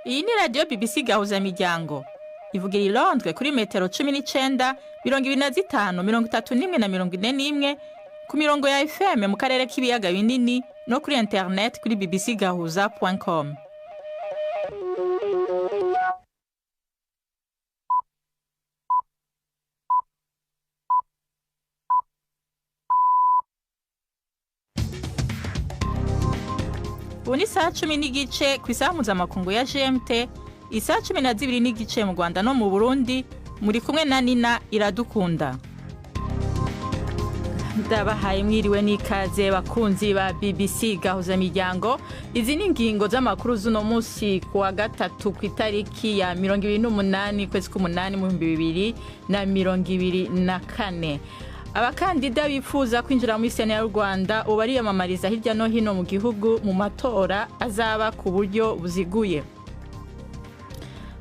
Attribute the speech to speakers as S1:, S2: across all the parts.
S1: Iyi ni radio BBC Gahuza Miryango. Ivugira i Londres kuri metero 19, 25, 31 na 41 ku mirongo ya FM mu karere k'ibiyaga binini no kuri internet kuri bbcgahuza.com. Ubu ni saa 10 n'igice ku isaha mpuzamakungu ya GMT, isaha 12 n'igice mu Rwanda no mu Burundi, muri kumwe na Nina Iradukunda. Ndabahaye mwiriwe n'ikaze bakunzi ba BBC Gahuza Miryango. Izi ni ingingo z'amakuru z'uno munsi kuwa gatatu ku itariki ya 28 kwezi k'umunani mu 2024. Abakandida bifuza kwinjira muri Sena y'u Rwanda ubariyamamariza hirya no hino mu gihugu mu matora azaba ku buryo buziguye.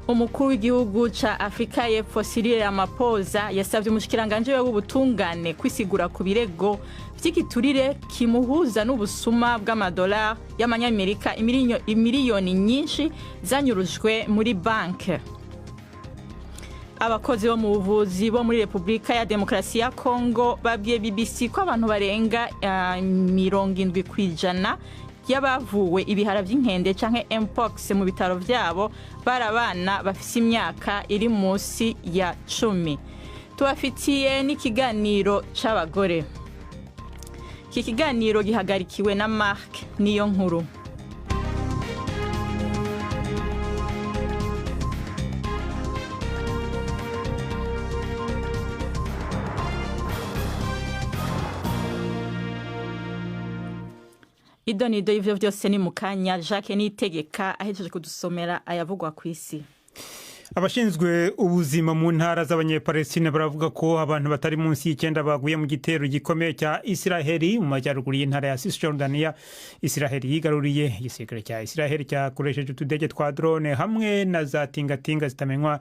S1: Umukuru w'igihugu ca Afrika y'Epfo Cyril Ramaphosa yasavye umushikiranganje w'ubutungane kwisigura ku birego vy'igiturire kimuhuza n'ubusuma bw'amadolari y'amanyamerika imiliyoni nyinshi zanyurujwe muri banke. Abakozi bo mu buvuzi bo muri Republika ya Demokarasi ya Kongo babwiye BBC ko abantu barenga 70% y'abavuwe ibihara by'inkende canke mpox mu bitaro vyabo barabana bafise imyaka iri munsi ya 10. Tubafitiye n'ikiganiro c'abagore. Iki kiganiro gihagarikiwe na Mark niyo nkuru. Idonido y'ivyo vyose ni mukanya Jacques Nitegeka ahejeje kudusomera ayavugwa kw'isi.
S2: Abashinzwe ubuzima mu ntara z'abanyepalestina baravuga ko abantu batari munsi y'ikenda baguye mu gitero gikomeye cya Israeli mu majyaruguru y'intara ya Cisjordania. Israeli yigaruriye igisirikare cya Israeli cyakoresheje utudege twa drone hamwe na za tingatinga zitamenywa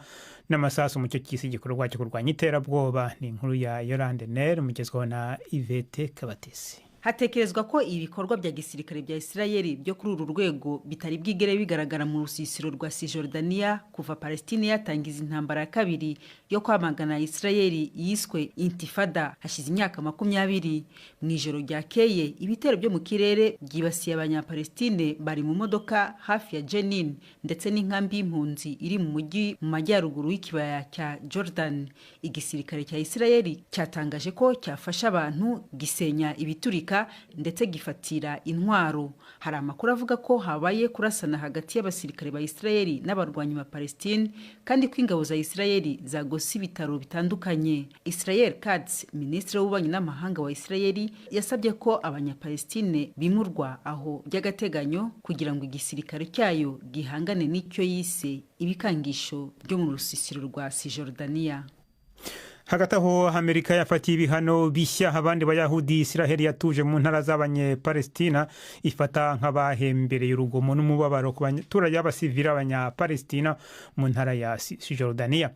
S2: n'amasasu mu cyo kisi gikorwa cyo kurwanya iterabwoba. Ni inkuru ya Yolande Ner mugezweho na Yvette Kabatesi.
S3: Hatekerezwa ko ibikorwa bya gisirikare bya Israeli byo kuri uru rwego bitari bwigere bigaragara mu rusisiro rwa Cisjordania kuva Palestine yatangiza intambara ya kabiri yo kwamagana Israeli yiswe Intifada hashize imyaka 20. Mu ijoro ryakeye ibitero byo mu kirere byibasiye abanyapalestine bari mu modoka hafi ya Jenin ndetse n'inkambi y'impunzi iri mu mujyi mu majyaruguru y'ikibaya cya Jordan. Igisirikare cya Israeli cyatangaje ko cyafasha abantu gisenya ibiturika ndetse gifatira intwaro. Hari amakuru avuga ko habaye kurasana hagati y'abasirikare ba Israeli n'abarwanyi ba Palestine kandi ko ingabo za Israeli zagose ibitaro bitandukanye. Israel Katz, Minisitiri w'ububanyi n'amahanga wa Israeli, yasabye ko abanyapalestine bimurwa aho by'agateganyo kugira ngo igisirikare cyayo gihangane n'icyo yise ibikangisho byo mu rusisiro rwa Cisjordania.
S2: Hagati aho Amerika yafatiye ibihano bishya abandi bayahudi Israeli yatuje mu ntara z'abanyepalestina ifata nk'abahembereye urugomo n'umubabaro ku baturage b'abasivili abanyapalestina mu ntara ya Cisjordania.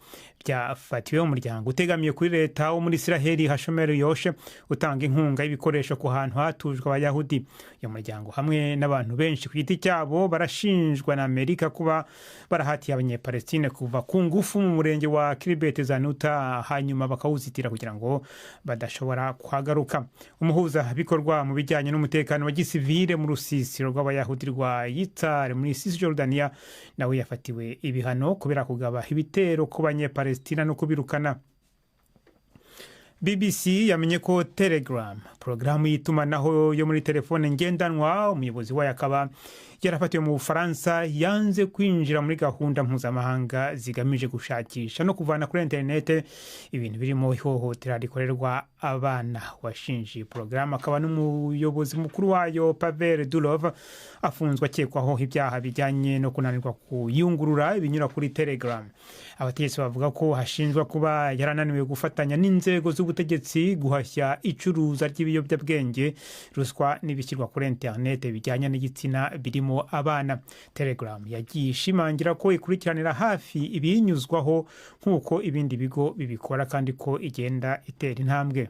S2: Byafatiwe umuryango utegamiye kuri leta wo muri Israeli Hashomer Yoshe utanga inkunga y'ibikoresho ku hantu hatujwe abayahudi. Uyu muryango hamwe n'abantu benshi ku giti cyabo barashinjwa na Amerika kuba barahatiye abanyepalestina kuva ku ngufu mu murenge wa Kirbet Zanuta hanyuma bakawuzitira kugira ngo badashobora kuhagaruka. Umuhuza bikorwa mu bijyanye n'umutekano wa gisivile mu rusisiro rw'abayahudi rwa Yitzhar muri Cisjordania nawe yafatiwe ibihano kubera kugaba ibitero ku banyepalestina no kubirukana. BBC yamenye ko Telegram, programu y'itumanaho yo muri telefone ngendanwa, umuyobozi wayo akaba yarafatiwe mu Bufaransa, yanze kwinjira muri gahunda mpuzamahanga zigamije gushakisha no kuvana kuri internet ibintu birimo ihohotera rikorerwa abana. Washinje programu akaba n'umuyobozi mukuru wayo Pavel Durov afunzwe akekwaho ibyaha bijyanye no kunanirwa kuyungurura ibinyura kuri Telegram. Abategetsi bavuga ko hashinjwa kuba yarananiwe gufatanya n'inzego z'ubutegetsi guhashya icuruza ry'ibiyobyabwenge, ruswa n'ibishyirwa kuri internet bijyanye n'igitsina birimo abana. Telegram yagiye ishimangira ko ikurikiranira hafi ibinyuzwaho nk'uko ibindi bigo bibikora kandi ko igenda itera intambwe.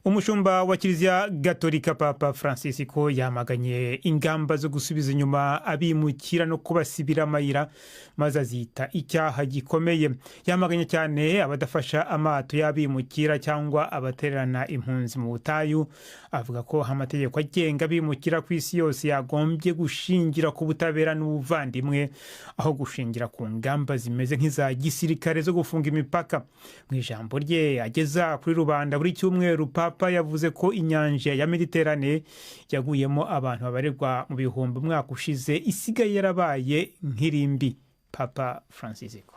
S2: umushumba wa kiliziya gatolika papa francisco yamaganye ingamba zo gusubiza inyuma abimukira no kubasibira amayira maze azita icyaha gikomeye. Yamaganye cyane abadafasha amato y'abimukira cyangwa abatererana impunzi mu butayu. Avuga ko amategeko agenga abimukira ku isi yose yagombye gushingira ku butabera n'ubuvandimwe aho gushingira ku ngamba zimeze nk'iza gisirikare zo gufunga imipaka. Mu ijambo rye ageza kuri rubanda buri cyumweru, papa yavuze ko inyanja ya Mediterane yaguyemo abantu babarirwa mu bihumbi umwaka ushize isigaye yarabaye nk'irimbi. Papa Francisco: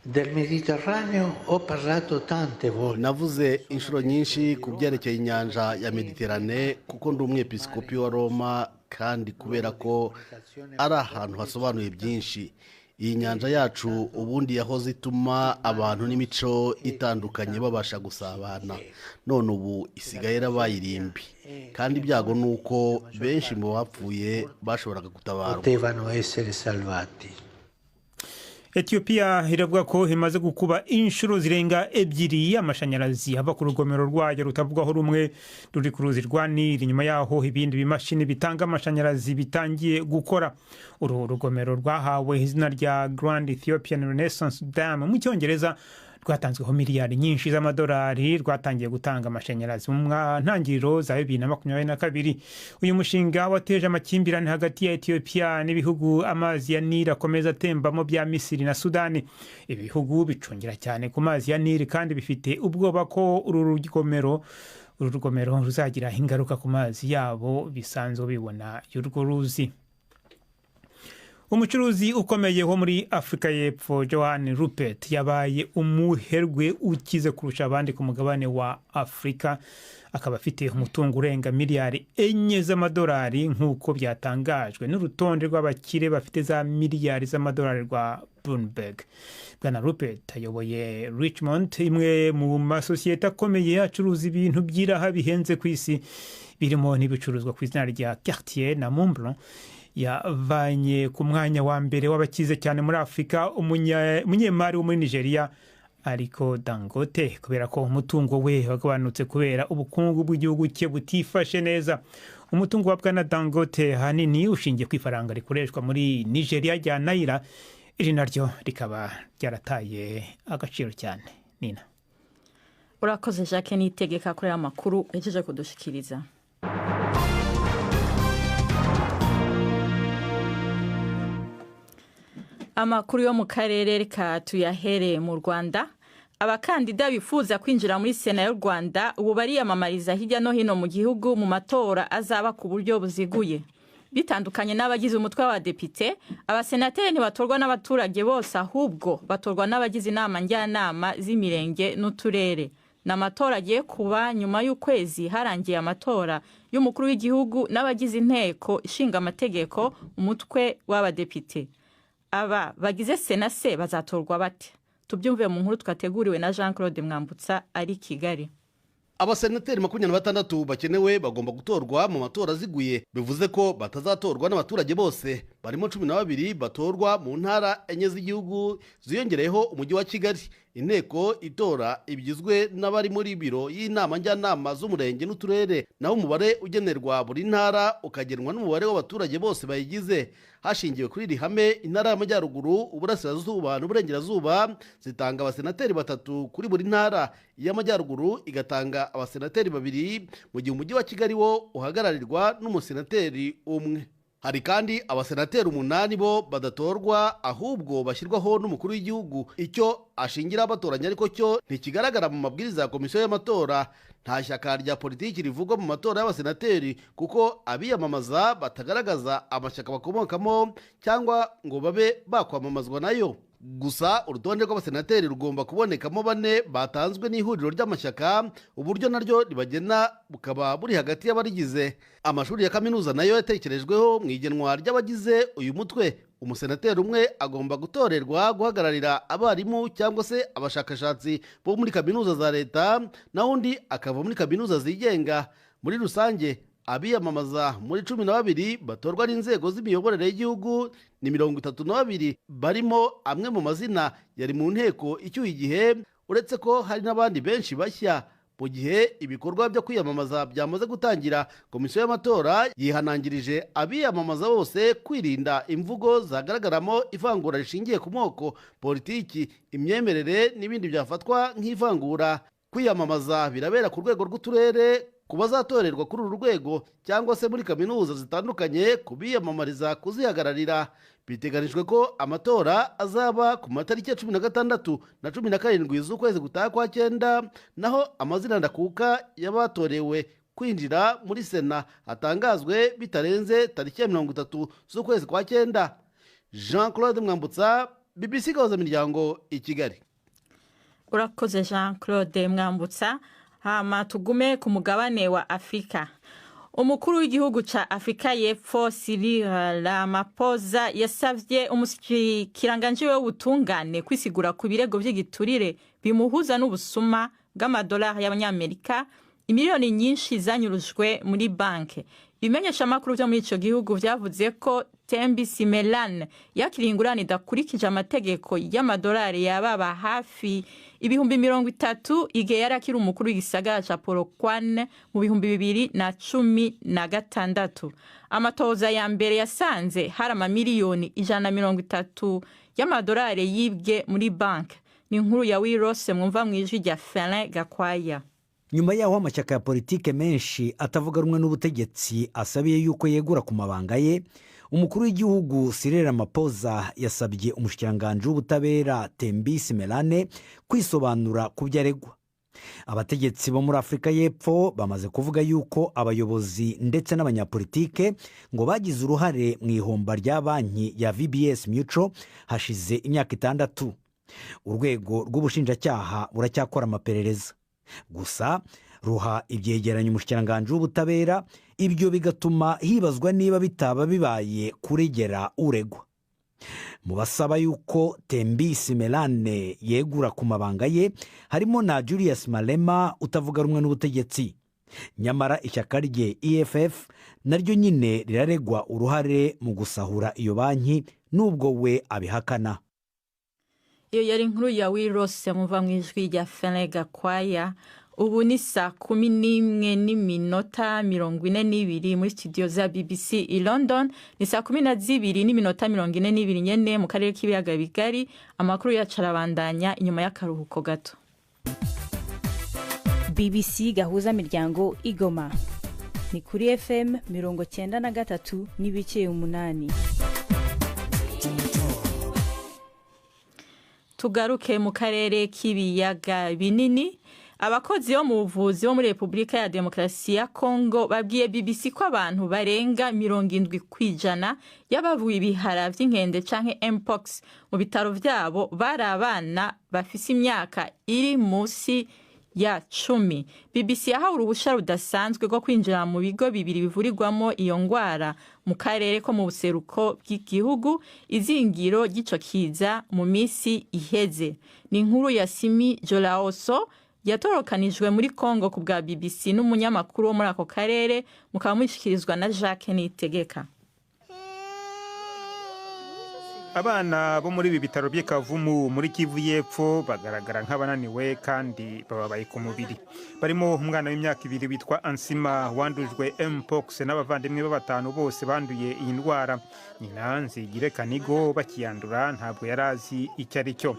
S4: Del Mediterraneo ho parlato tante volte.
S5: Navuze inshuro nyinshi ku byerekeye inyanja ya Mediterane kuko ndi umwepiskopi wa Roma, kandi kubera ko ari ahantu hasobanuye byinshi. Iyi nyanja yacu ubundi yahoze ituma abantu n'imico itandukanye babasha gusabana, none ubu isigaye yarabaye irimbi, kandi ibyago ni uko benshi mu bapfuye bashoboraga gutabarwa.
S4: Potevano essere salvati.
S2: Ethiopia iravuga ko imaze gukuba inshuro zirenga 2 amashanyarazi ava ku rugomero rwayo rutavugaho rumwe ruri ku ruzi rwa Nili. Nyuma yaho ibindi bimashini bitanga amashanyarazi bitangiye gukora. Uru rugomero rwahawe izina rya Grand Ethiopian Renaissance Dam mu Cyongereza, rwatanzweho miliyari nyinshi z'amadolari, rwatangiye gutanga amashanyarazi mu ntangiriro za 2022. Uyu mushinga wateje amakimbirane hagati ya Ethiopia n'ibihugu amazi ya Nili akomeza atembamo bya Misiri na Sudani. Ibi bihugu bicungira cyane ku mazi ya Nili kandi bifite ubwoba ko uru rugomero ruzagira ingaruka ku mazi yabo bisanzwe bibona y'urwo ruzi. Umucuruzi ukomeye wo muri Afrika y'Epfo Johan Rupert yabaye umuherwe ukize kurusha abandi ku mugabane wa Afrika, akaba afite umutungo urenga miliyari 4 z'amadolari nk'uko byatangajwe n'urutonde rw'abakire bafite za miliyari z'amadolari rwa Bloomberg. Bwana Rupert ayoboye Richmond, imwe mu masosiyete akomeye acuruza ibintu by'iraha bihenze ku isi birimo n'ibicuruzwa ku izina rya Cartier na Montblanc. Yavanye ku mwanya wa mbere w'abakize cyane muri Afrika umunyemari wo muri Nigeria Aliko Dangote, kubera ko umutungo we wagabanutse kubera ubukungu bw'igihugu cye butifashe neza. Umutungo wa Bwana Dangote hanini ushingiye ku ifaranga rikoreshwa muri Nigeria rya Naira, iri naryo rikaba ryarataye agaciro cyane. Nina:
S1: Urakoze Jacques Nitegeka kuri amakuru ejeje kudushikiriza. Amakuru yo mu karere reka tuyahere mu Rwanda. Abakandida bifuza kwinjira muri Sena y'u Rwanda ubu bariyamamariza hirya no hino mu gihugu mu matora azaba ku buryo buziguye. Bitandukanye n'abagize umutwe w'abadepite, abasenateri ntibatorwa n'abaturage bose, ahubwo batorwa n'abagize inama njyanama z'imirenge n'uturere. N'amatora agiye kuba nyuma y'ukwezi harangiye amatora y'umukuru w'igihugu n'abagize inteko ishinga amategeko umutwe w'abadepite. Aba bagize Sena se bazatorwa bate? Tubyumve mu nkuru twateguriwe na Jean Claude Mwambutsa ari Kigali.
S5: Abasenateri 26 bakenewe bagomba gutorwa mu matora ziguye, bivuze ko batazatorwa n'abaturage bose. Barimo 12 batorwa mu ntara enye z'igihugu ziyongereyeho umujyi wa Kigali. Inteko itora ibigizwe n'abari muri biro y'inama njyanama z'umurenge n'uturere, naho umubare ugenerwa buri ntara ukagenwa n'umubare w'abaturage bose bayigize. Hashingiwe kuri iri hame, intara y'Amajyaruguru, Uburasirazuba n'Uburengerazuba zitanga abasenateri 3 kuri buri ntara. Iy'Amajyaruguru igatanga abasenateri 2, mu gihe umujyi wa Kigali wo uhagararirwa n'umusenateri umwe. Hari kandi abasenateri 8 bo badatorwa, ahubwo bashyirwaho n'umukuru w'igihugu. Icyo ashingira abatoranya ariko cyo ntikigaragara mu mabwiriza ya komisiyo y'amatora. Nta shyaka rya politiki rivugwa mu matora y'abasenateri kuko abiyamamaza batagaragaza amashyaka bakomokamo cyangwa ngo babe bakwamamazwa nayo. Gusa urutonde rw'abasenateri rugomba kubonekamo 4 batanzwe n'ihuriro ry'amashyaka, uburyo naryo ribagena bukaba buri hagati y'abarigize. Amashuri ya kaminuza nayo yatekerejweho mu igenwa ry'abagize uyu mutwe. Umusenateri umwe agomba gutorerwa guhagararira abarimu cyangwa se abashakashatsi bo muri kaminuza za leta, na undi akava muri kaminuza zigenga. Muri rusange abiyamamaza muri 12 batorwa n'inzego z'imiyoborere y'igihugu ni 32, barimo amwe mu mazina yari mu nteko icyuye igihe, uretse ko hari n'abandi benshi bashya. mu gihe ibikorwa byo kwiyamamaza byamaze gutangira. Komisiyo y'amatora yihanangirije abiyamamaza bose kwirinda imvugo zagaragaramo ivangura rishingiye ku moko, politiki, imyemerere n'ibindi byafatwa nk'ivangura. Kwiyamamaza birabera ku rwego rw'uturere ku bazatorerwa kuri uru rwego cyangwa se muri kaminuza zitandukanye ku biyamamariza kuzihagararira. Biteganijwe ko amatora azaba ku matariki ya 16 na 17 z'ukwezi gutaha kwa 9, naho amazina ndakuka y'abatorewe kwinjira muri sena atangazwe bitarenze tariki ya 30 z'ukwezi kwa 9. Jean Claude Mwambutsa, BBC Gahuza Miryango, i Kigali.
S1: Urakoze Jean Claude Mwambutsa. Hama tugume ku mugabane wa Afrika. Umukuru w'igihugu ca Afrika y'Epfo Cyril Ramaphosa yasavye umushikiranganji w'ubutungane kwisigura ku birego vy'igiturire bimuhuza n'ubusuma bw'amadolari y'abanyamerika imiliyoni nyinshi zanyurujwe muri banke. Ibimenyesha makuru byo muri ico gihugu vyavuze ko Tembi Simelane yakiriye ingurane idakurikije amategeko y'amadolari yababa hafi ibihumbi 30 igihe yarakiri umukuru w'igisagara ca Polokwane mu bihumbi 2016. Amatoza ya mbere yasanze hari amamiliyoni 130 y'amadolari yibwe muri banke. Ni inkuru ya Wirose mwumva mwijwi rya Felin Gakwaya.
S6: Nyuma yaho amashyaka ya politike menshi atavuga rumwe n'ubutegetsi asabiye yuko yegura ku mabanga ye, umukuru w'igihugu Cyril Ramaphosa yasabye umushikiranganji w'ubutabera Tembi Simelane kwisobanura ku byaregwa. Abategetsi bo muri Afrika y'Epfo bamaze kuvuga yuko abayobozi ndetse n'abanyapolitike ngo bagize uruhare mu ihomba rya banki ya VBS Mutual hashize imyaka 6. Urwego rw'ubushinjacyaha buracyakora amaperereza. Gusa ruha ibyegeranyo umushikiranganji w'ubutabera, ibyo bigatuma hibazwa niba bitaba bibaye kuregera uregwa. Mu basaba yuko Tembi Simelane yegura ku mabanga ye harimo na Julius Malema utavuga rumwe n'ubutegetsi. Nyamara ishyaka rye EFF naryo nyine riraregwa uruhare mu gusahura iyo banki nubwo we abihakana.
S1: Iyo yari inkuru ya Wirose muva mwijwi rya Felin Gakwaya. Ubu ni saa 11:42 muri studio za BBC i London. Ni saa 12:42 nyene mu karere k'ibiyaga bigari. Amakuru yacarabandanya inyuma y'akaruhuko gato.
S7: BBC Gahuza Miryango Igoma. Ni kuri FM 93.8.
S1: Tugaruke mu karere k'ibiyaga binini. Abakozi bo mu buvuzi bo muri Repubulika ya Demokarasi ya Kongo babwiye BBC ko abantu barenga 70% y'abavuye ibihara vy'inkende canke Mpox mu bitaro vyabo bari abana bafise imyaka iri musi ya 10. BBC yahawe uruhusha rudasanzwe rwo kwinjira mu bigo bibiri bivurirwamo iyo ngwara mu karere ko mu buseruko bw'igihugu izingiro gico kiza mu misi iheze. Ni inkuru ya Simi Jolaoso yatorokanijwe muri Kongo ku bwa BBC n'umunyamakuru wo muri ako karere, mukaba mushikirizwa na Jacques Nitegeka.
S2: Abana bo muri ibi bitaro by'Ikavumu muri Kivu y'Epfo bagaragara nk'abananiwe kandi bababaye ku mubiri. Barimo umwana w'imyaka 2 witwa Ansima wandujwe Mpox n'abavandimwe b'abatanu bose banduye iyi ndwara. Nyina Nzigire Kanigo bakiyandura ntabwo yarazi icyo ari cyo.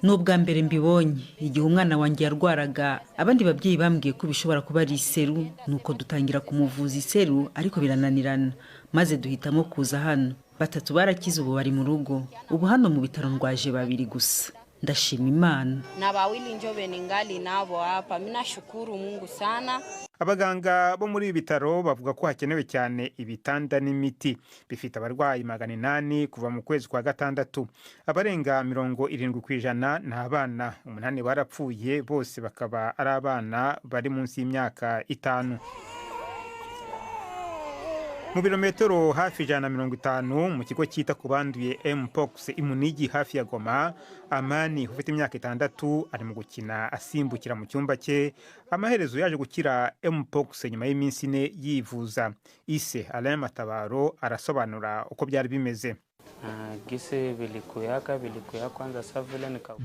S3: Nubwa mbere mbibonye igihe umwana wanjye yarwaraga, abandi babyeyi bambwiye ko bishobora kuba ari iseru, nuko dutangira kumuvuza iseru ariko birananirana, maze duhitamo kuza hano. 3 barakize ubu bari mu rugo. Ubu hano mu bitaro ndwaje 2 gusa. Ndashima Imana.
S8: Na bawili njo beningali nabo hapa. Minashukuru Mungu sana.
S2: Abaganga bo muri ibi bitaro bavuga ko hakenewe cyane ibitanda n'imiti. Bifite abarwayi 800 kuva mu kwezi kwa 6. Abarenga 70% ni abana. 8 barapfuye, bose bakaba ari abana bari munsi y'imyaka 5. Mu birometero hafi 150 mu kigo cyita ku banduye Mpox Imunigi hafi ya Goma, Amani ufite imyaka 6 ari mu gukina asimbukira mu cyumba cye. Amaherezo yaje gukira Mpox nyuma y'iminsi 4 yivuza. Ise Alain Matabaro arasobanura uko byari bimeze.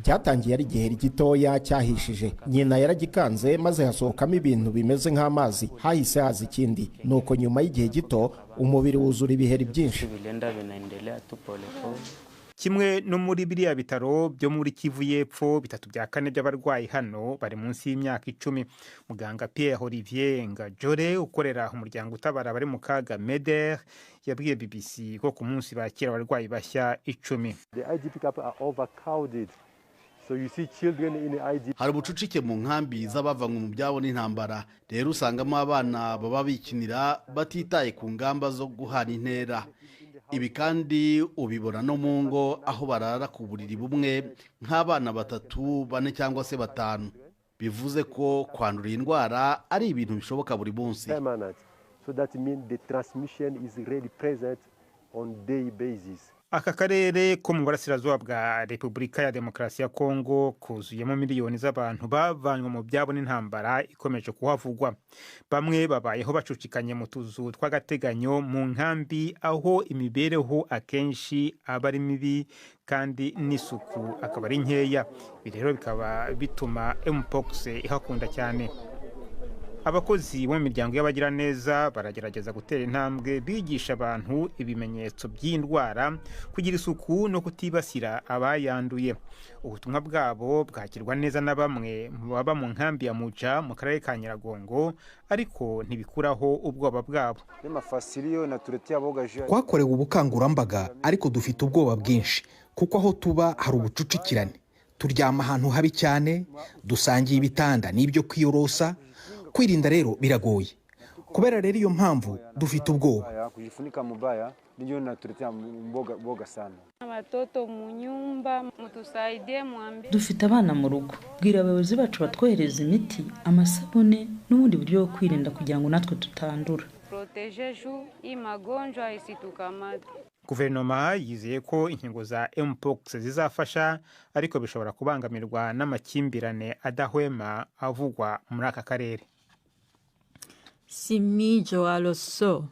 S9: byatangiye ari igiheri gitoya cyahishije, nyina yaragikanze maze hasohokamo ibintu bimeze nk'amazi, hahise haza ikindi, nuko nyuma y'igihe gito umubiri wuzura ibiheri byinshi.
S2: kimwe no muri biriya bitaro byo muri Kivu y'Epfo 3 bya 4 by'abarwayi hano bari munsi y'imyaka 10. Muganga Pierre Olivier Ngajore ukorera umuryango utabara bari mu kaga MEDER yabwiye BBC ko ku munsi bakira abarwayi bashya 10.
S5: Hari ubucucike mu nkambi z'abavanywe mu byabo n'intambara, rero usangamo abana baba bikinira batitaye ku ngamba zo guhana intera. Ibi kandi ubibona no mu ngo aho barara ku buriri bumwe nk'abana 3, 4 cyangwa se 5. Bivuze ko kwandura indwara ari ibintu bishoboka buri munsi.
S10: So that means the transmission is really present on daily basis.
S2: Aka karere ko mu burasirazuba bwa Repubulika ya Demokarasi ya Kongo kuzuyemo miliyoni z'abantu bavanywe mu byabo n'intambara ikomeje kuhavugwa. Bamwe babayeho bacucikanye mu tuzu tw'agateganyo mu nkambi aho imibereho akenshi aba ari mibi kandi n'isuku akaba ari nkeya. Ibi rero bikaba bituma mpox ihakunda cyane. Abakozi bo mu miryango y'abagira neza baragerageza gutera intambwe bigisha abantu ibimenyetso by'indwara, kugira isuku no kutibasira abayanduye. Ubutumwa bwabo bwakirwa neza na bamwe baba mu nkambi ya Muja mu karere ka Nyiragongo, ariko ntibikuraho ubwoba bwabo.
S11: Twakorewe ubukangurambaga ariko dufite ubwoba bwinshi kuko aho tuba hari ubucucikirane, turyama ahantu habi cyane, dusangiye ibitanda n'ibyo kwiyorosa. Kwirinda rero biragoye, kubera rero iyo mpamvu dufite ubwoba.
S12: Dufite abana mu rugo, bwira abayobozi bacu batwohereza imiti, amasabune n'ubundi buryo bwo kwirinda kugira ngo natwe tutandura.
S2: Guverinoma yizeye ko inkingo za mpox zizafasha, ariko bishobora kubangamirwa n'amakimbirane adahwema avugwa muri aka karere.
S1: Simijo Aloso.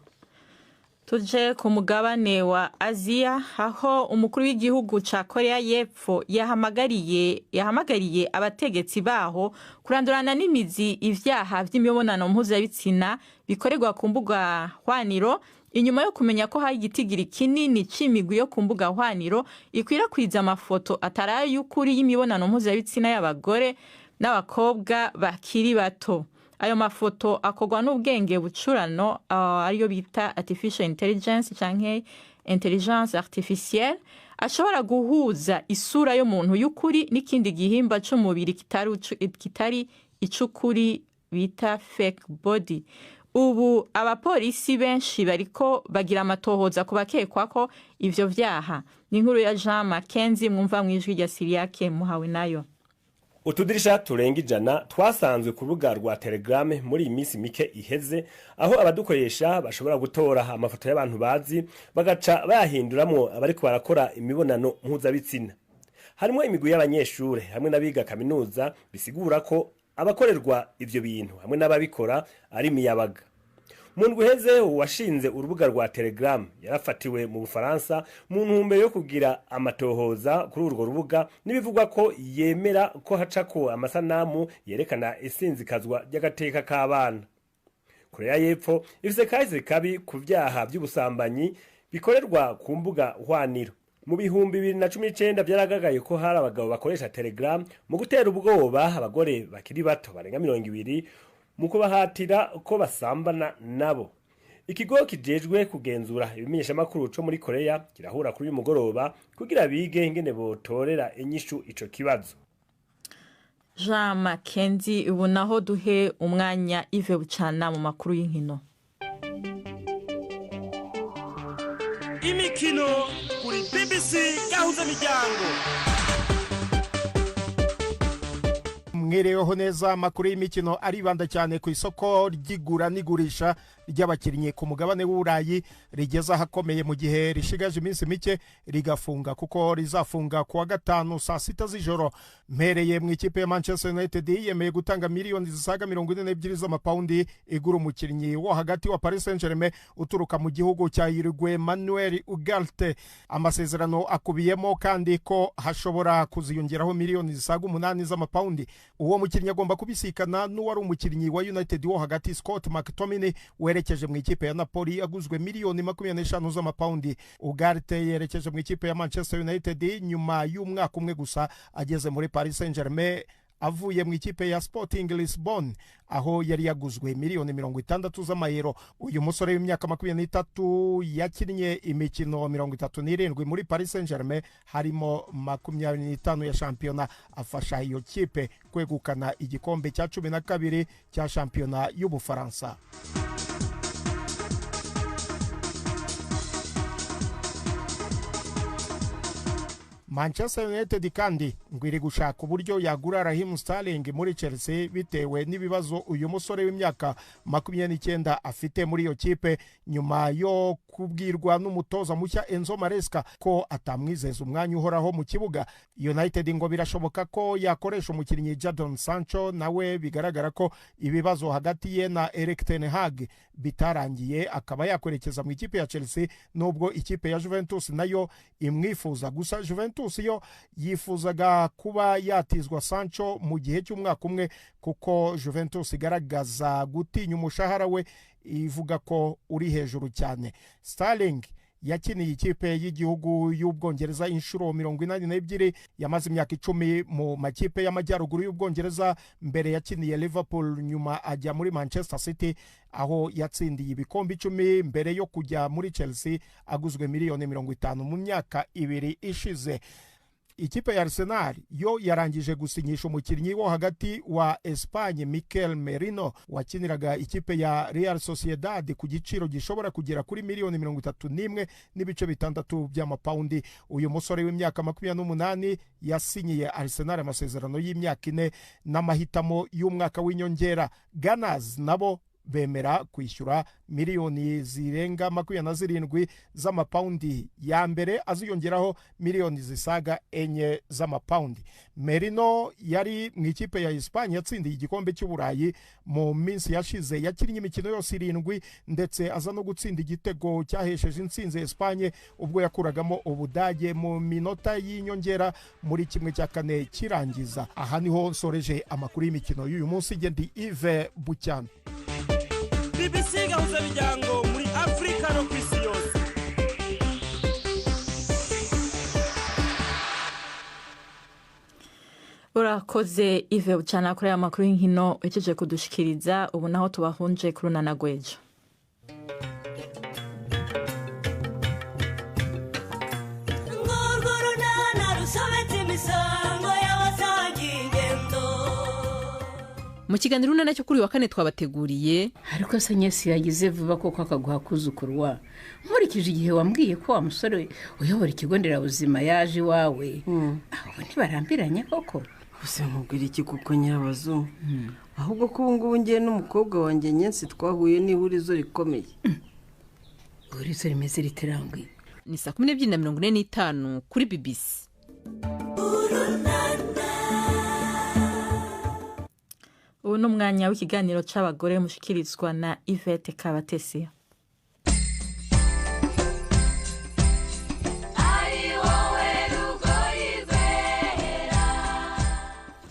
S1: Tuje ku mugabane wa Aziya aho umukuru w'igihugu ca Korea y'Epfo yahamagariye abategetsi baho kurandurana n'imizi ivyaha vy'imibonano mpuzabitsina bikorerwa ku mbuga hwaniro, inyuma yo kumenya ko hari igitigiri kinini c'imigwi yo ku mbuga hwaniro ikwirakwiza amafoto atarayo y'ukuri y'imibonano mpuzabitsina y'abagore n'abakobwa bakiri bato. Ayo mafoto akorwa n'ubwenge bucurano ariyo bita artificial intelligence canke intelligence artificielle, ashobora guhuza isura y'umuntu y'ukuri n'ikindi gihimba c'umubiri kitari icukuri bita fake body. Ubu abapolisi benshi bariko bagira amatohoza kubakekwa ko ivyo vyaha. Ni inkuru ya Jean Mackenzie mwumva mwijwi rya Siriake muhawe nayo.
S13: Utudirisha turenga 100 twasanzwe ku rubuga rwa Telegram muri iminsi mike iheze, aho abadukoresha bashobora gutora amafoto y'abantu bazi bagaca bayahinduramo abariko barakora imibonano mpuzabitsina. Harimo imigwi y'abanyeshure hamwe n'abiga kaminuza, bisigura ko abakorerwa ivyo bintu hamwe n'ababikora ari miyabaga. Mu ndwiheze washinze urubuga rwa Telegram yarafatiwe mu Bufaransa mu ntumbero yo kugira amatohoza kuri urwo rubuga, n'ibivugwa ko yemera ko hacako amasanamu yerekana isinzikazwa ry'agateka k'abana. Korea y'Epfo ifise kahise kabi ku vyaha by'ubusambanyi bikorerwa ku mbuga hwaniro. Mu bihumbi 2019 byaragagaye ko hari abagabo bakoresha Telegram mu gutera ubwoba abagore bakiri bato barenga 200 mu kubahatira ko basambana nabo. Ikigo kijejwe kugenzura ibimenyesha makuru cyo muri Korea kirahura kuri uyu mugoroba kugira bige ingene botorera inyishu ico kibazo.
S1: Jean Mackenzie, ubu naho duhe umwanya Yves Bucana mu makuru y'inkino.
S14: Imikino kuri BBC gahuza miryango.
S9: mwireyeho neza. Amakuru y'imikino aribanda cyane ku isoko ry'igura n'igurisha ry'abakinnyi ku mugabane w'Uburayi rigeze ahakomeye mu gihe rishigaje iminsi mike rigafunga, kuko rizafunga kuwa gatanu saa 6 z'ijoro. Mpereye mu ikipe ya Manchester United yemeye gutanga miliyoni zisaga 42 z'amapaundi igura umukinnyi wo hagati wa Paris Saint-Germain uturuka mu gihugu cya Uruguay Manuel Ugarte. Amasezerano akubiyemo kandi ko hashobora kuziyongeraho miliyoni zisaga 8 z'amapaundi. Uwo mukinnyi agomba kubisikana n'uwari umukinnyi wa United wo hagati Scott McTominay werekeje mu ikipe ya Napoli aguzwe miliyoni 25 z'amapaundi. Ugarte yerekeje mu ikipe ya Manchester United nyuma y'umwaka umwe gusa ageze muri Paris Saint-Germain avuye mu ikipe ya Sporting Lisbon aho yari yaguzwe miliyoni 60 z'amayero. Uyu musore w'imyaka 23 yakinnye imikino 37 muri Paris Saint-Germain, harimo 25 ya shampiyona. Afasha iyo kipe kwegukana igikombe cya 12 cya shampiyona y'Ubufaransa. Manchester United kandi ngwiri gushaka uburyo yagura Raheem Sterling muri Chelsea bitewe n'ibibazo uyu musore w'imyaka 29 afite muri iyo kipe, nyuma yo kubwirwa n'umutoza mushya Enzo Maresca ko atamwizeza umwanya uhoraho mu kibuga. United ngo birashoboka ko yakoresha umukinnyi Jadon Sancho, nawe bigaragara ko ibibazo hagati ye na Erik ten Hag bitarangiye, akaba yakwerekeza mu ikipe ya Chelsea nubwo ikipe ya Juventus nayo imwifuza. Gusa Juventus yo yifuzaga kuba yatizwa Sancho mu gihe cy'umwaka umwe, kuko Juventus igaragaza gutinya umushahara we, ivuga ko uri hejuru cyane. Sterling yakiniye ikipe y'igihugu y'Ubwongereza inshuro 82, yamaze imyaka 10 mu makipe y'amajyaruguru y'Ubwongereza. Mbere yakiniye Liverpool, nyuma ajya muri Manchester City aho yatsindiye ibikombe 10 mbere yo kujya muri Chelsea aguzwe miliyoni 50 mu myaka 2 ishize. Ikipe ya Arsenal yo yarangije gusinyisha umukinnyi wo hagati wa Espagne Mikel Merino wakiniraga ikipe ya Real Sociedad ku giciro gishobora kugera kuri miliyoni 31.6 by'amapaundi. Uyu musore w'imyaka 28 yasinyiye Arsenal amasezerano y'imyaka 4 n'amahitamo y'umwaka w'inyongera. Gunners nabo bemera kwishyura miliyoni zirenga 27 z'amapaundi, ya mbere aziyongeraho miliyoni zisaga 4 z'amapaundi. Merino yari mu ikipe ya Espagne yatsindiye igikombe cy'Uburayi mu minsi yashize, yakinnye imikino yose 7 ndetse aza no gutsinda igitego cyahesheje intsinzi Espagne ubwo yakuragamo Ubudage mu minota y'inyongera muri 1/4 kirangiza. Aha niho nsoreje amakuru y'imikino y'uyu munsi. Ndi Yves Bucyana.
S14: BBC gahuza miryango muri Afrika no kwisi yose.
S1: Urakoze Yves Bucyana kuri aya makuru y'inkino ejeje kudushikiriza. Ubu naho tubahunje kuri Runanagwejo.
S15: Mu kiganiro runana cyo kuri wa kane twabateguriye,
S16: ariko se Nyesi yagize vuba koko akaguha kuzukurwa. Nkurikije igihe wambwiye ko wa musore uyobora ikigo nderabuzima yaje iwawe, aho ntibarambiranye koko.
S17: Gusa nkubwira iki kuko Nyirabazu, ahubwo ko ubu ngubu ngiye n'umukobwa wanjye Nyesi twahuye n'ihurizo rikomeye.
S16: Ihurizo rimeze riterangwe.
S15: Ni saa 12:45 kuri BBC.
S1: Ubu n'umwanya w'ikiganiro c'abagore mushikirizwa na Yvette Kabatesi.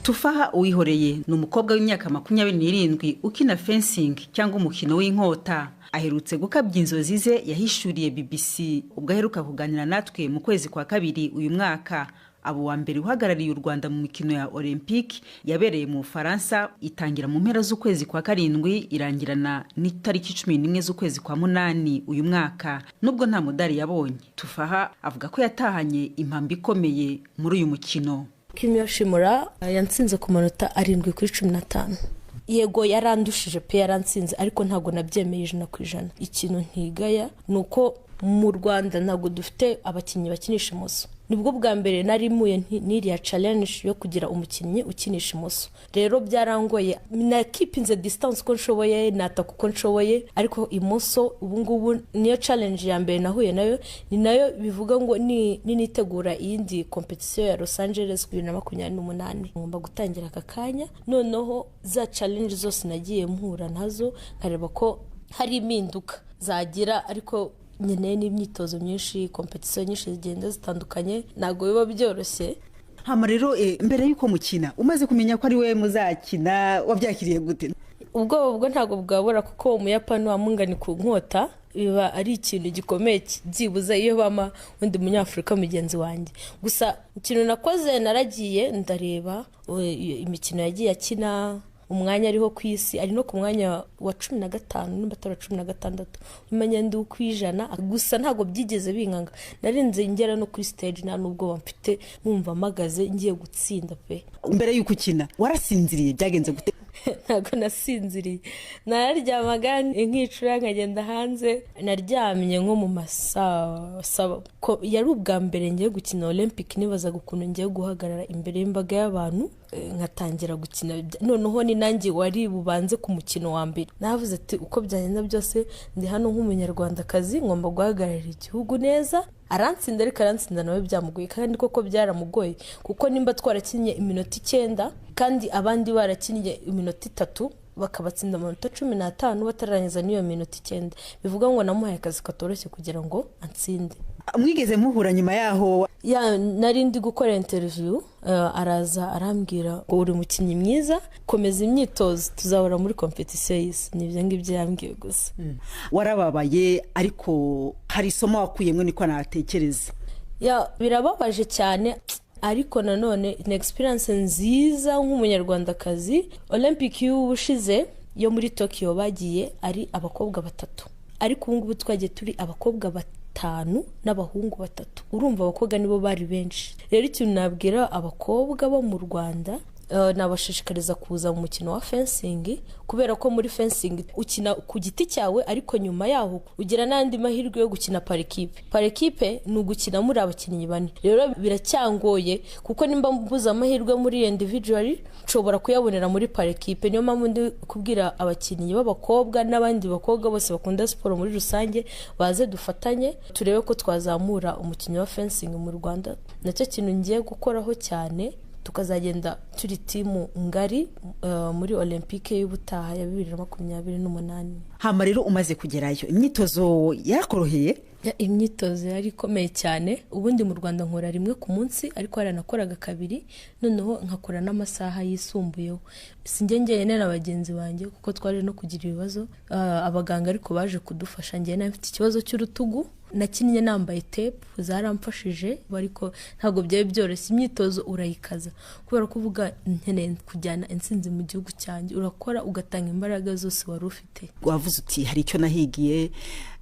S3: Tufaha Uwihoreye ni umukobwa w'imyaka 27 ukina fencing cyangwa umukino w'inkota. Aherutse gukabya inzozi ze yahishuriye BBC ubwo aheruka kuganira natwe mu kwezi kwa kabiri uyu mwaka. Abo wa mbere uhagarariye u Rwanda mu mikino ya Olympique yabereye mu Faransa, itangira mu mpera z'ukwezi kwa 7 irangirana n'itariki 11 z'ukwezi kwa 8 uyu mwaka. Nubwo nta mudari yabonye, Tufaha avuga ko yatahanye impambi ikomeye muri uyu mukino.
S18: Kimyo Shimura yantsinze ku manota 7/15. Yego yarandushije pe yaransinze, ariko ntago nabyemeye 100%. Ikintu ntigaya nuko mu Rwanda ntago dufite abakinnyi bakinisha imoso. nibwo bwa mbere nari muye n'iriya challenge yo kugira umukinnyi ukinisha imoso. Rero byarangoye, nakipinze distance uko nshoboye, nataka uko nshoboye, ariko imoso ubungubu niyo challenge ya mbere nahuye nayo, ni nayo bivuga ngo nitegura iyindi competition ya Los Angeles 2028 ngomba gutangira aka kanya. Noneho za challenge zose nagiye mpura nazo nkareba ko hari impinduka zagira, ariko nyene n'imyitozo myinshi, competition nyinshi zigenda zitandukanye, ntago biba byoroshye.
S19: Hama rero mbere yuko mukina umaze kumenya ko ari we muzakina, wabyakiriye gute?
S18: Ubwo ntago bwabura, kuko umuyapani wamungani ku nkota biba ari ikintu gikomeye byibuza iyo bama undi munyafurika mugenzi wanjye. Gusa ikintu nakoze, naragiye ndareba imikino yagiye akina, umwanya ariho ku isi, ari no ku mwanya wa 15 n'imbatara 16, umenya ndi ukwijana. Gusa ntago byigeze binkanga, narinze ngera no kuri stage nta nubwo bamfite, numva magaze ngiye gutsinda pe.
S19: Mbere yuko ukina warasinziriye, byagenze gute?
S18: Ntago nasinziriye, nararyamaga nkicura nkagenda hanze, naryamye nko mu masaha 7. Ko yari ubwa mbere ngiye gukina Olympic, nibazaga ukuntu ngiye guhagarara imbere y'imbaga y'abantu nkatangira gukina. Noneho ni nanjye wari bubanze ku mukino wa mbere, navuze ati uko byagenda byose ndi hano nk'umunyarwandakazi, ngomba guhagararira igihugu neza. Arantsinda, ariko arantsinda nawe byamugoye, kandi koko byaramugoye, kuko nimba twarakinnye iminota 9 kandi abandi barakinnye iminota 3 bakabatsinda amanota 15 batarangiza n'iyo minota 9, bivuga ngo namuhaye akazi katoroshye kugira ngo ansinde.
S19: Mwigeze muhura nyuma yaho?
S18: Nari ndi gukora interview, araza arambwira ngo uri umukinnyi mwiza, komeza imyitozo, tuzahora muri competition y'isi. Nibyo ngibyo yambwiye gusa.
S19: Warababaye, ariko hari isomo wakuyemwe niko natekereza?
S18: Birababaje cyane, ariko nanone ni experience nziza nk'umunyarwandakazi. Olympic y'ubushize yo muri Tokyo bagiye ari abakobwa 3, ariko ubu ngubu twagiye turi abakobwa 5 n'abahungu 3. Urumva abakobwa nibo bari benshi. Rero ikintu nabwira abakobwa bo mu Rwanda, nabashishikariza kuza mu mukino wa fencing, kubera ko muri fencing ukina ku giti cyawe, ariko nyuma yaho ugira n'andi mahirwe yo gukina par equipe. Par equipe ni ugukina muri abakinnyi 4. Rero biracyangoye, kuko nimba mbuza amahirwe muri individually nshobora kuyabonera muri par equipe. Niyo mpamvu ndi kubwira abakinnyi b'abakobwa n'abandi bakobwa bose bakunda siporo muri rusange, baze dufatanye turebe ko twazamura umukino wa fencing mu Rwanda. Nacyo kintu ngiye gukoraho cyane, tukazagenda turi timu ngari muri Olympique y'ubutaha ya 2028.
S19: Hama rero umaze kugerayo, imyitozo yakoroheye?
S18: Imyitozo yari ikomeye cyane. Ubundi mu Rwanda nkora rimwe ku munsi, ariko yaranakoraga 2, noneho nkakora n'amasaha yisumbuyeho. Sinjye njyenyine n'abagenzi banjye, kuko twari no kugira ibibazo. Abaganga ariko baje kudufasha. Njye nafite ikibazo cy'urutugu, nakinnye nambaye tape, zaramfashije, ariko ntago byaye byoroshye. Imyitozo urayikaza, kubera kuvuga nkeneye kujyana intsinzi mu gihugu cyanjye, urakora ugatanga imbaraga zose wari ufite.
S19: Wavuze uti hari icyo nahigiye,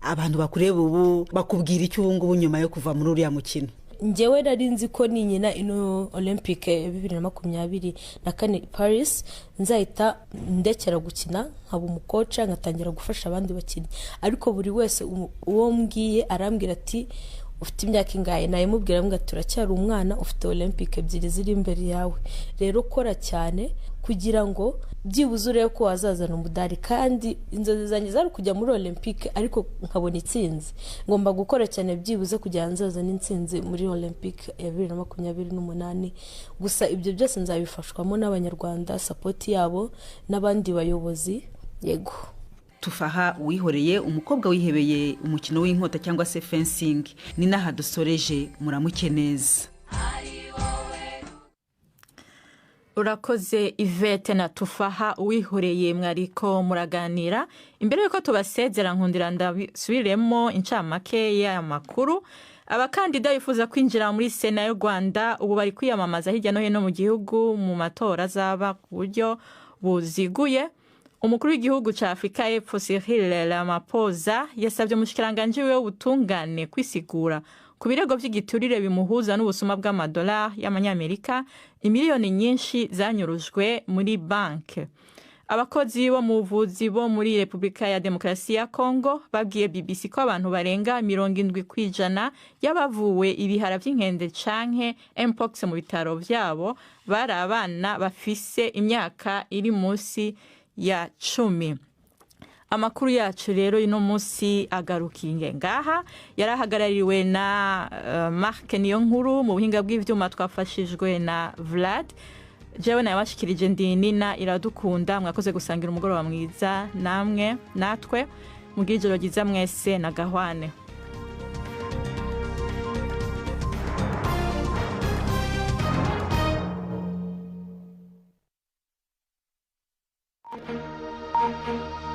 S19: abantu bakureba ubu bakubwira icyo ubungubu nyuma yo kuva muri uriya mukino?
S18: Njyewe nari nzi ko ninyina ino Olympique 2024 Paris nzahita ndekera gukina, nkaba umukoca, ngatangira gufasha abandi bakinnyi. Ariko buri wese uwo mbwiye arambwira ati ufite imyaka ingahe, naye mubwira ngo turacyari umwana, ufite Olympique 2 ziri imbere yawe. Rero kora cyane kugira ngo byibuze urebe ko wazazana umudari, kandi inzozi zanjye zari kujya muri Olympique, ariko nkabona itsinzi. Ngomba gukora cyane byibuze kugira nzazana intsinzi muri Olympique ya 2028. Gusa ibyo byose nzabifashwamo n'abanyarwanda, support yabo n'abandi bayobozi. Yego.
S3: Tufaha Uwihoreye, umukobwa wihebeye umukino w'inkota cyangwa se fencing, ni naha dusoreje. Muramuke neza.
S1: Urakoze Yvette na Tufaha Uwihoreye, mwariko muraganira. Imbere yuko tubasezera, nkundira ndabisubiremo incamake ya makuru. Abakandida bifuza kwinjira muri Sena y'u Rwanda ubu bari kwiyamamaza hirya no hino mu gihugu mu matora azaba ku buryo buziguye. Umukuru w'igihugu ca Afrika y'Epfo Cyril Ramaphosa yasabye umushikiranganje w'ubutungane kwisigura ku birego by'igiturire bimuhuza n'ubusuma bw'amadolari y'amanyamerika, imiliyoni nyinshi zanyurujwe muri banke. abakozi bo mu buvuzi bo muri repubulika ya demokarasi ya kongo babwiye bbc ko abantu barenga 70% y'abavuwe ibihara by'inkende canke mpox mu bitaro vyabo bari abana bafise imyaka iri munsi ya 10. Amakuru yacu rero ino munsi agarukiye ngaha yarahagarariwe na Mark Niyonkuru mu buhinga bw'ivyuma twafashijwe na Vlad. Jewe nawe washikirije ndi Nina Iradukunda, mwakoze gusangira umugoroba mwiza namwe natwe mugijoro giza mwese na gahwane. Thank you.